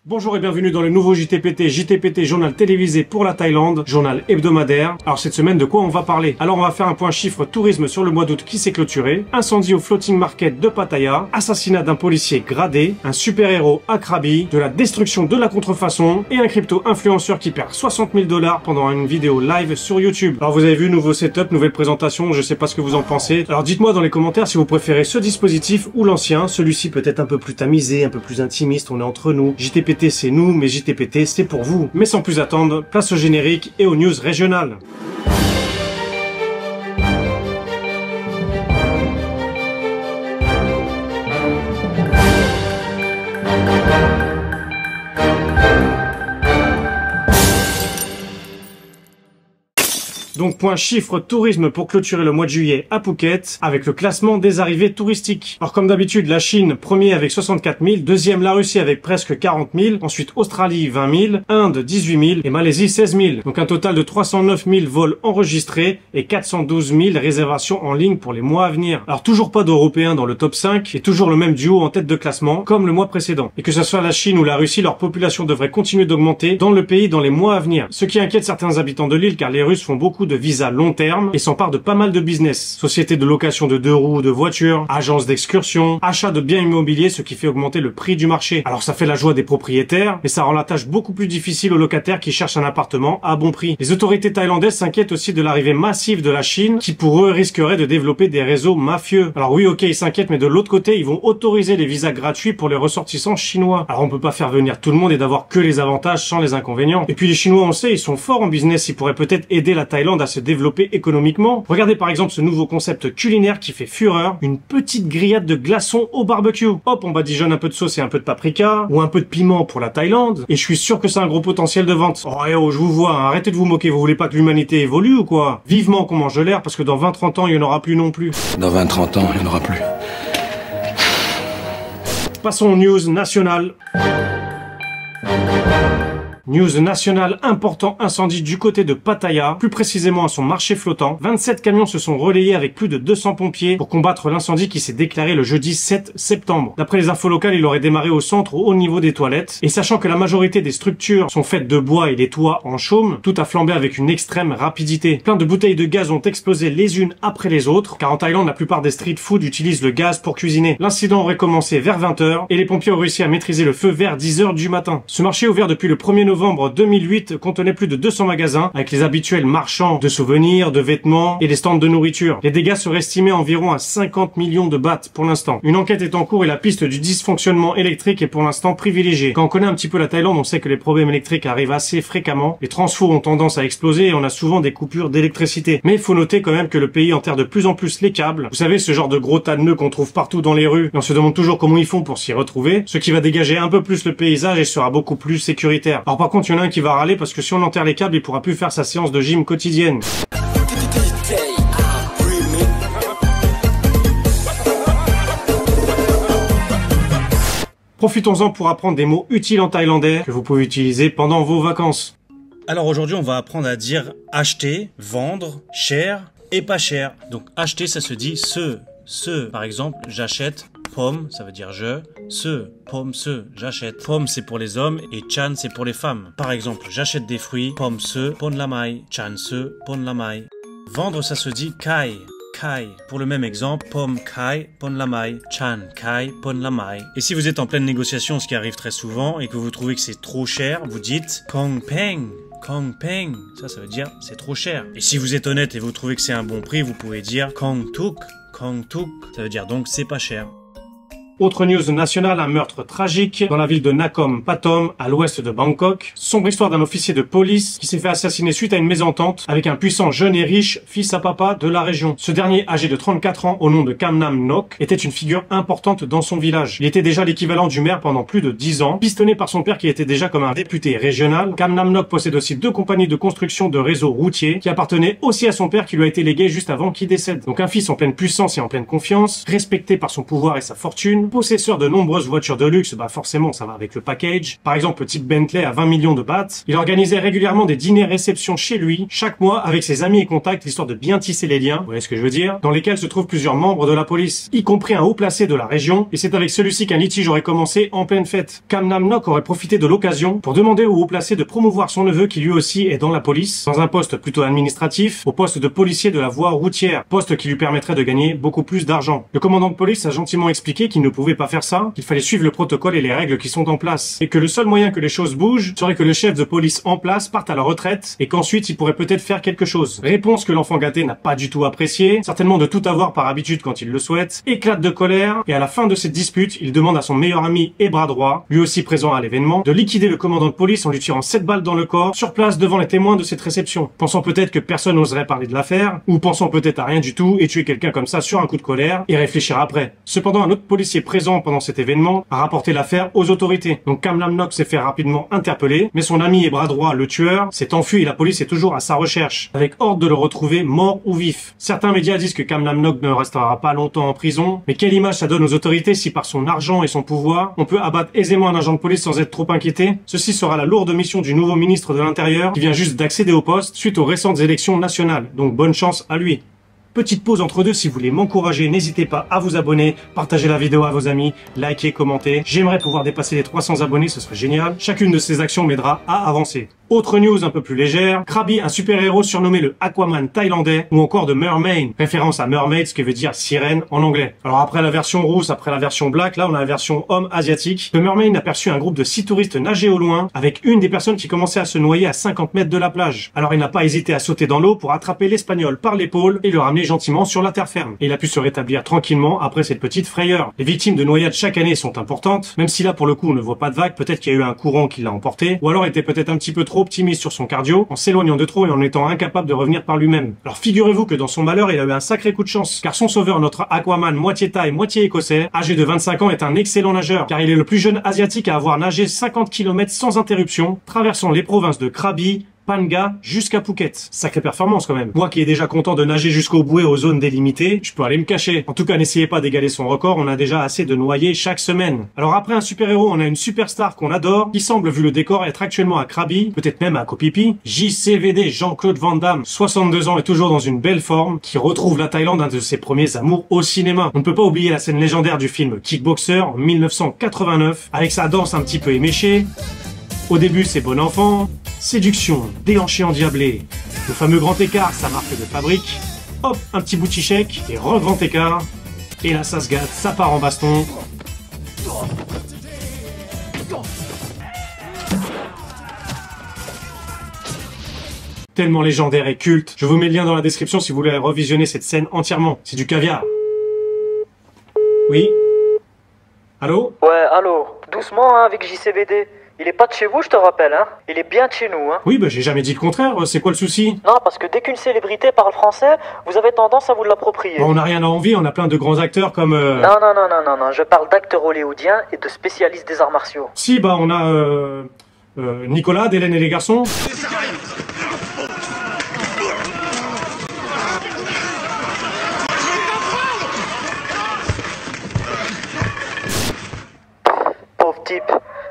Bonjour et bienvenue dans le nouveau JTPT, journal télévisé pour la Thaïlande, journal hebdomadaire. Alors cette semaine, de quoi on va parler? Alors on va faire un point chiffre tourisme sur le mois d'août qui s'est clôturé, incendie au floating market de Pattaya, assassinat d'un policier gradé, un super-héros à Krabi, de la destruction de la contrefaçon et un crypto-influenceur qui perd 60 000 $ pendant une vidéo live sur YouTube. Alors vous avez vu, nouveau setup, nouvelle présentation, je sais pas ce que vous en pensez. Alors dites-moi dans les commentaires si vous préférez ce dispositif ou l'ancien, celui-ci peut être un peu plus tamisé, un peu plus intimiste, on est entre nous. JTPT c'est nous, mais JTPT c'est pour vous. Mais sans plus attendre, place au générique et aux news régionales. Donc point chiffre tourisme pour clôturer le mois de juillet à Phuket avec le classement des arrivées touristiques. Alors comme d'habitude la Chine premier avec 64 000, deuxième la Russie avec presque 40 000, ensuite Australie 20 000, Inde 18 000 et Malaisie 16 000. Donc un total de 309 000 vols enregistrés et 412 000 réservations en ligne pour les mois à venir. Alors toujours pas d'Européens dans le top 5 et toujours le même duo en tête de classement comme le mois précédent. Et que ce soit la Chine ou la Russie, leur population devrait continuer d'augmenter dans le pays dans les mois à venir. Ce qui inquiète certains habitants de l'île car les Russes font beaucoup de visa long terme et s'emparent de pas mal de business. Sociétés de location de 2 roues, de voitures, agences d'excursion, achat de biens immobiliers, ce qui fait augmenter le prix du marché. Alors ça fait la joie des propriétaires, mais ça rend la tâche beaucoup plus difficile aux locataires qui cherchent un appartement à bon prix. Les autorités thaïlandaises s'inquiètent aussi de l'arrivée massive de la Chine, qui pour eux risquerait de développer des réseaux mafieux. Alors oui, ok, ils s'inquiètent, mais de l'autre côté, ils vont autoriser les visas gratuits pour les ressortissants chinois. Alors on peut pas faire venir tout le monde et d'avoir que les avantages sans les inconvénients. Et puis les Chinois, on le sait, ils sont forts en business, ils pourraient peut-être aider la Thaïlande à se développer économiquement. Regardez par exemple ce nouveau concept culinaire qui fait fureur, une petite grillade de glaçons au barbecue. Hop, on badigeonne un peu de sauce et un peu de paprika, ou un peu de piment pour la Thaïlande, et je suis sûr que c'est un gros potentiel de vente. Oh, je vous vois, hein, arrêtez de vous moquer, vous voulez pas que l'humanité évolue ou quoi? Vivement qu'on mange de l'air, parce que dans 20-30 ans, il y en aura plus non plus. Dans 20-30 ans, il n'y en aura plus. Passons aux news nationales. News nationale, important incendie du côté de Pattaya, plus précisément à son marché flottant. 27 camions se sont relayés avec plus de 200 pompiers pour combattre l'incendie qui s'est déclaré le jeudi 7 septembre. D'après les infos locales, il aurait démarré au centre au haut niveau des toilettes. Et sachant que la majorité des structures sont faites de bois et les toits en chaume, tout a flambé avec une extrême rapidité. Plein de bouteilles de gaz ont explosé les unes après les autres, car en Thaïlande, la plupart des street food utilisent le gaz pour cuisiner. L'incident aurait commencé vers 20 h et les pompiers ont réussi à maîtriser le feu vers 10 h du matin. Ce marché ouvert depuis le 1er novembre 2008 contenait plus de 200 magasins avec les habituels marchands de souvenirs, de vêtements et des stands de nourriture. Les dégâts seraient estimés environ à 50 millions de bahts pour l'instant. Une enquête est en cours et la piste du dysfonctionnement électrique est pour l'instant privilégiée. Quand on connaît un petit peu la Thaïlande, on sait que les problèmes électriques arrivent assez fréquemment. Les transfos ont tendance à exploser et on a souvent des coupures d'électricité. Mais il faut noter quand même que le pays enterre de plus en plus les câbles. Vous savez, ce genre de gros tas de nœuds qu'on trouve partout dans les rues. Et on se demande toujours comment ils font pour s'y retrouver. Ce qui va dégager un peu plus le paysage et sera beaucoup plus sécuritaire. Alors par contre, il y en a un qui va râler parce que si on enterre les câbles, il pourra plus faire sa séance de gym quotidienne. Profitons-en pour apprendre des mots utiles en thaïlandais que vous pouvez utiliser pendant vos vacances. Alors aujourd'hui, on va apprendre à dire acheter, vendre, cher et pas cher. Donc acheter, ça se dit ce. Par exemple, j'achète pomme, ça veut dire je. Pomme, j'achète. Pomme, c'est pour les hommes et chan, c'est pour les femmes. Par exemple, j'achète des fruits. Pomme pon lamai, chan pon lamai. Vendre, ça se dit kai. Pour le même exemple, pomme kai pon lamai, chan kai pon lamai. Et si vous êtes en pleine négociation, ce qui arrive très souvent, et que vous trouvez que c'est trop cher, vous dites kong peng. Ça veut dire c'est trop cher. Et si vous êtes honnête et vous trouvez que c'est un bon prix, vous pouvez dire kong tuk. Ça veut dire donc c'est pas cher. Autre news nationale, un meurtre tragique dans la ville de Nakhon Pathom, à l'ouest de Bangkok. Sombre histoire d'un officier de police qui s'est fait assassiner suite à une mésentente avec un puissant jeune et riche fils à papa de la région. Ce dernier, âgé de 34 ans, au nom de Kamnam Nok, était une figure importante dans son village. Il était déjà l'équivalent du maire pendant plus de 10 ans, pistonné par son père qui était déjà comme un député régional. Kamnam Nok possède aussi 2 compagnies de construction de réseaux routiers qui appartenaient aussi à son père qui lui a été légué juste avant qu'il décède. Donc un fils en pleine puissance et en pleine confiance, respecté par son pouvoir et sa fortune, Chine. Possesseur de nombreuses voitures de luxe, bah forcément ça va avec le package. Par exemple, petite Bentley à 20 millions de bahts. Il organisait régulièrement des dîners-réceptions chez lui, chaque mois avec ses amis et contacts, histoire de bien tisser les liens, vous voyez ce que je veux dire, dans lesquels se trouvent plusieurs membres de la police, y compris un haut placé de la région, et c'est avec celui-ci qu'un litige aurait commencé en pleine fête. Cam Nam Nok aurait profité de l'occasion pour demander au haut placé de promouvoir son neveu qui lui aussi est dans la police, dans un poste plutôt administratif, au poste de policier de la voie routière, poste qui lui permettrait de gagner beaucoup plus d'argent. Le commandant de police a gentiment expliqué qu'il ne pouvait pas faire ça, qu'il fallait suivre le protocole et les règles qui sont en place, et que le seul moyen que les choses bougent serait que le chef de police en place parte à la retraite, et qu'ensuite il pourrait peut-être faire quelque chose. Réponse que l'enfant gâté n'a pas du tout apprécié, certainement de tout avoir par habitude quand il le souhaite, éclate de colère, et à la fin de cette dispute, il demande à son meilleur ami et bras droit, lui aussi présent à l'événement, de liquider le commandant de police en lui tirant 7 balles dans le corps, sur place devant les témoins de cette réception. Pensant peut-être que personne n'oserait parler de l'affaire, ou pensant peut-être à rien du tout, et tuer quelqu'un comme ça sur un coup de colère, et réfléchir après. Cependant, un autre policier présent pendant cet événement a rapporté l'affaire aux autorités. Donc Cam Nam Nok s'est fait rapidement interpeller, mais son ami et bras droit, le tueur, s'est enfui et la police est toujours à sa recherche, avec ordre de le retrouver mort ou vif. Certains médias disent que Cam Nam Nok ne restera pas longtemps en prison, mais quelle image ça donne aux autorités si par son argent et son pouvoir, on peut abattre aisément un agent de police sans être trop inquiété? Ceci sera la lourde mission du nouveau ministre de l'Intérieur, qui vient juste d'accéder au poste suite aux récentes élections nationales. Donc bonne chance à lui. Petite pause entre deux, si vous voulez m'encourager, n'hésitez pas à vous abonner, partager la vidéo à vos amis, liker, commenter. J'aimerais pouvoir dépasser les 300 abonnés, ce serait génial. Chacune de ces actions m'aidera à avancer. Autre news un peu plus légère, Krabi, un super-héros surnommé le Aquaman thaïlandais, ou encore de Mermaid, référence à mermaid, ce qui veut dire sirène en anglais. Alors après la version rousse, après la version black, là on a la version homme asiatique. Le Mermaid aperçut un groupe de 6 touristes nager au loin, avec une des personnes qui commençait à se noyer à 50 mètres de la plage. Alors il n'a pas hésité à sauter dans l'eau pour attraper l'Espagnol par l'épaule et le ramener gentiment sur la terre ferme. Et il a pu se rétablir tranquillement après cette petite frayeur. Les victimes de noyades chaque année sont importantes, même si là pour le coup on ne voit pas de vague, peut-être qu'il y a eu un courant qui l'a emporté, ou alors était peut-être un petit peu trop optimiste sur son cardio, en s'éloignant de trop et en étant incapable de revenir par lui-même. Alors figurez-vous que dans son malheur, il a eu un sacré coup de chance, car son sauveur, notre Aquaman moitié thaï, moitié écossais, âgé de 25 ans, est un excellent nageur, car il est le plus jeune asiatique à avoir nagé 50 km sans interruption, traversant les provinces de Krabi, Panga jusqu'à Phuket. Sacrée performance quand même. Moi qui est déjà content de nager jusqu'au bout et aux zones délimitées, je peux aller me cacher. En tout cas, n'essayez pas d'égaler son record, on a déjà assez de noyés chaque semaine. Alors après un super-héros, on a une superstar qu'on adore, qui semble, vu le décor, être actuellement à Krabi, peut-être même à Koh Phi Phi. JCVD, Jean-Claude Van Damme, 62 ans et toujours dans une belle forme, qui retrouve la Thaïlande, un de ses premiers amours au cinéma. On ne peut pas oublier la scène légendaire du film Kickboxer en 1989, avec sa danse un petit peu éméchée. Au début, c'est bon enfant. Séduction, déhanché endiablé. Le fameux grand écart, sa marque de fabrique. Hop, un petit booty shake et re-grand écart. Et là, ça se gâte, ça part en baston. Tellement légendaire et culte. Je vous mets le lien dans la description si vous voulez revisionner cette scène entièrement. C'est du caviar. Oui? Allô? Ouais, allô. Doucement, hein, avec JCVD. Il est pas de chez vous, je te rappelle, hein. Il est bien de chez nous, hein. Oui, bah j'ai jamais dit le contraire. C'est quoi le souci? Non, parce que dès qu'une célébrité parle français, vous avez tendance à vous l'approprier. Bon, on n'a rien à envier, on a plein de grands acteurs comme... Non, je parle d'acteurs hollywoodiens et de spécialistes des arts martiaux. Si, bah on a... Nicolas, d'Hélène et les garçons. Pauvre type.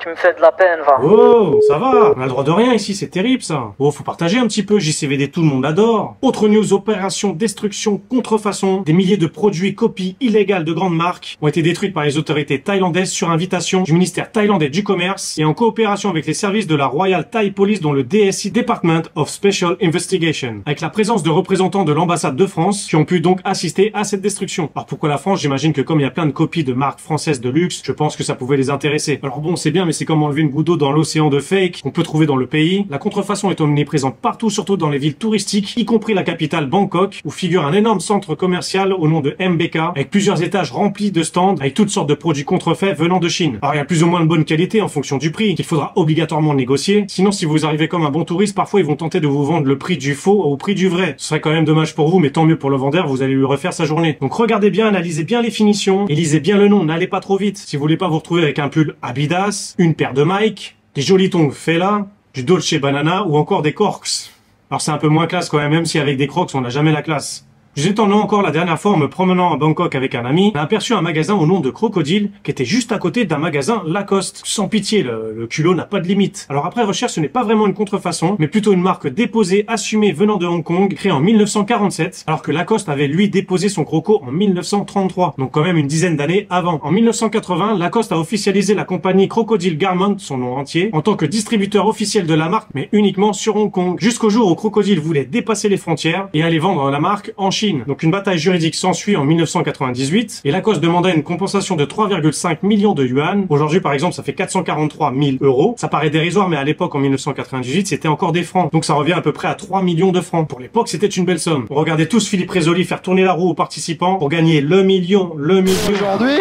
Tu me fais de la peine, va. Oh, ça va, on a le droit de rien ici, c'est terrible ça. Oh, faut partager un petit peu, JCVD, tout le monde adore. Autre news, opération destruction, contrefaçon. Des milliers de produits, copies illégales de grandes marques ont été détruites par les autorités thaïlandaises sur invitation du ministère thaïlandais du commerce et en coopération avec les services de la Royal Thai Police dont le DSI, Department of Special Investigation, avec la présence de représentants de l'ambassade de France qui ont pu donc assister à cette destruction. Alors pourquoi la France? J'imagine que comme il y a plein de copies de marques françaises de luxe, je pense que ça pouvait les intéresser. Alors bon, c'est bien, mais c'est comme enlever une goutte d'eau dans l'océan de fake qu'on peut trouver dans le pays. La contrefaçon est omniprésente partout, surtout dans les villes touristiques, y compris la capitale Bangkok, où figure un énorme centre commercial au nom de MBK, avec plusieurs étages remplis de stands, avec toutes sortes de produits contrefaits venant de Chine. Alors il y a plus ou moins de bonne qualité en fonction du prix, qu'il faudra obligatoirement négocier. Sinon, si vous arrivez comme un bon touriste, parfois ils vont tenter de vous vendre le prix du faux au prix du vrai. Ce serait quand même dommage pour vous, mais tant mieux pour le vendeur, vous allez lui refaire sa journée. Donc regardez bien, analysez bien les finitions, et lisez bien le nom, n'allez pas trop vite. Si vous voulez pas vous retrouver avec un pull Adidas, une paire de Mike, des jolis tongs Fela, du Dolce Banana ou encore des Crocs. Alors c'est un peu moins classe quand même si avec des Crocs on n'a jamais la classe. J'étais encore la dernière fois en me promenant à Bangkok avec un ami, on a aperçu un magasin au nom de Crocodile qui était juste à côté d'un magasin Lacoste. Sans pitié, le culot n'a pas de limite. Alors après recherche, ce n'est pas vraiment une contrefaçon, mais plutôt une marque déposée, assumée venant de Hong Kong, créée en 1947, alors que Lacoste avait lui déposé son croco en 1933, donc quand même une dizaine d'années avant. En 1980, Lacoste a officialisé la compagnie Crocodile Garment, son nom entier, en tant que distributeur officiel de la marque, mais uniquement sur Hong Kong, jusqu'au jour où Crocodile voulait dépasser les frontières et aller vendre la marque en Chine. Donc une bataille juridique s'ensuit en 1998, et Lacoste demandait une compensation de 3,5 millions de yuan. Aujourd'hui, par exemple, ça fait 443 000 euros. Ça paraît dérisoire, mais à l'époque, en 1998, c'était encore des francs. Donc ça revient à peu près à 3 millions de francs. Pour l'époque, c'était une belle somme. On regardait tous Philippe Rézoli faire tourner la roue aux participants pour gagner le million. Aujourd'hui,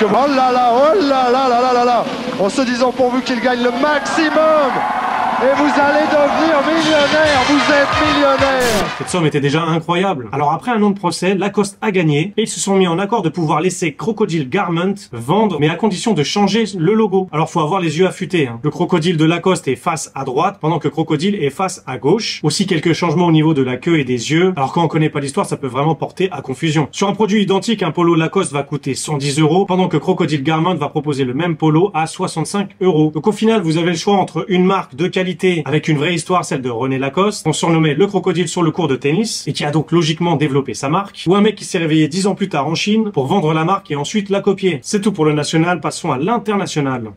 oh là là, oh là là là là là là, en se disant pourvu qu'il gagne le maximum, et vous allez devenir millionnaire, vous êtes millionnaire. Cette somme était déjà incroyable. Alors après un an de procès, Lacoste a gagné et ils se sont mis en accord de pouvoir laisser Crocodile Garment vendre, mais à condition de changer le logo. Alors faut avoir les yeux affûtés, hein. Le crocodile de Lacoste est face à droite, pendant que Crocodile est face à gauche. Aussi quelques changements au niveau de la queue et des yeux. Alors quand on connaît pas l'histoire, ça peut vraiment porter à confusion. Sur un produit identique, un polo Lacoste va coûter 110 euros, pendant que Crocodile Garment va proposer le même polo à 65 euros. Donc au final, vous avez le choix entre une marque de qualité avec une vraie histoire, celle de René Lacoste, qu'on surnommait le crocodile sur le court de tennis, et qui a donc logiquement développé sa marque, ou un mec qui s'est réveillé 10 ans plus tard en Chine pour vendre la marque et ensuite la copier. C'est tout pour le national, passons à l'international.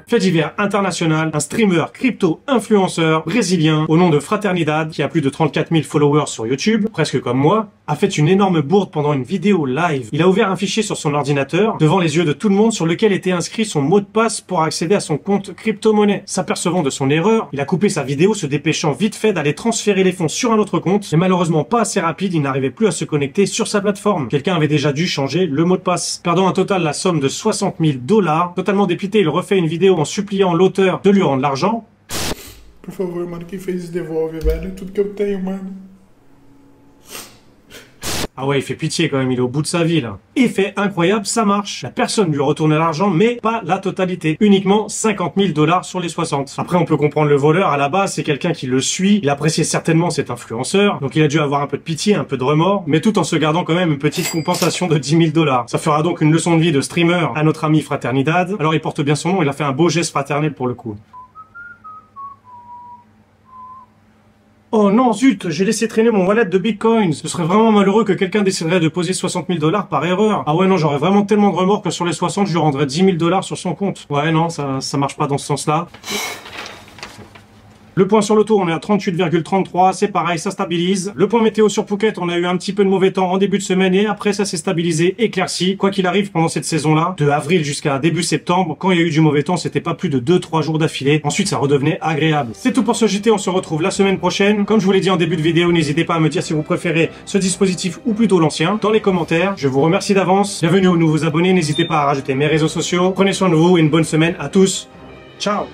Fait divers international, un streamer crypto-influenceur brésilien au nom de Fraternidad, qui a plus de 34 000 followers sur YouTube, presque comme moi, a fait une énorme bourde pendant une vidéo live. Il a ouvert un fichier sur son ordinateur, devant les yeux de tout le monde, sur lequel était inscrit son mot de passe pour accéder à son compte crypto-monnaie. S'apercevant de son erreur, il a coupé sa vidéo, se dépêchant vite fait d'aller transférer les fonds sur un autre compte, mais malheureusement pas assez rapide, il n'arrivait plus à se connecter sur sa plateforme. Quelqu'un avait déjà dû changer le mot de passe. Perdant un total la somme de 60 000 $, totalement dépité, il refait une vidéo en suppliant l'auteur de lui rendre l'argent. Por favor, mano, quem fez isso devolve, velho. Tudo que eu tenho, mano. Ah ouais, il fait pitié quand même, il est au bout de sa vie là. Effet incroyable, ça marche. La personne lui retourne l'argent, mais pas la totalité. Uniquement 50 000 $ sur les 60. Après, on peut comprendre le voleur, à la base, c'est quelqu'un qui le suit. Il appréciait certainement cet influenceur, donc il a dû avoir un peu de pitié, un peu de remords, mais tout en se gardant quand même une petite compensation de 10 000 $. Ça fera donc une leçon de vie de streamer à notre ami Fraternidad. Alors il porte bien son nom, il a fait un beau geste fraternel pour le coup. Oh non, zut, j'ai laissé traîner mon wallet de bitcoin. Ce serait vraiment malheureux que quelqu'un déciderait de poser 60 000 $ par erreur. Ah ouais, non, j'aurais vraiment tellement de remords que sur les 60, je lui rendrais 10 000 $ sur son compte. Ouais, non, ça marche pas dans ce sens-là. Le point sur le tour, on est à 38,33, c'est pareil, ça stabilise. Le point météo sur Phuket, on a eu un petit peu de mauvais temps en début de semaine et après ça s'est stabilisé, éclairci. Quoi qu'il arrive pendant cette saison-là, de avril jusqu'à début septembre, quand il y a eu du mauvais temps, c'était pas plus de 2-3 jours d'affilée. Ensuite, ça redevenait agréable. C'est tout pour ce JT, on se retrouve la semaine prochaine. Comme je vous l'ai dit en début de vidéo, n'hésitez pas à me dire si vous préférez ce dispositif ou plutôt l'ancien dans les commentaires. Je vous remercie d'avance. Bienvenue aux nouveaux abonnés, n'hésitez pas à rajouter mes réseaux sociaux. Prenez soin de vous et une bonne semaine à tous. Ciao!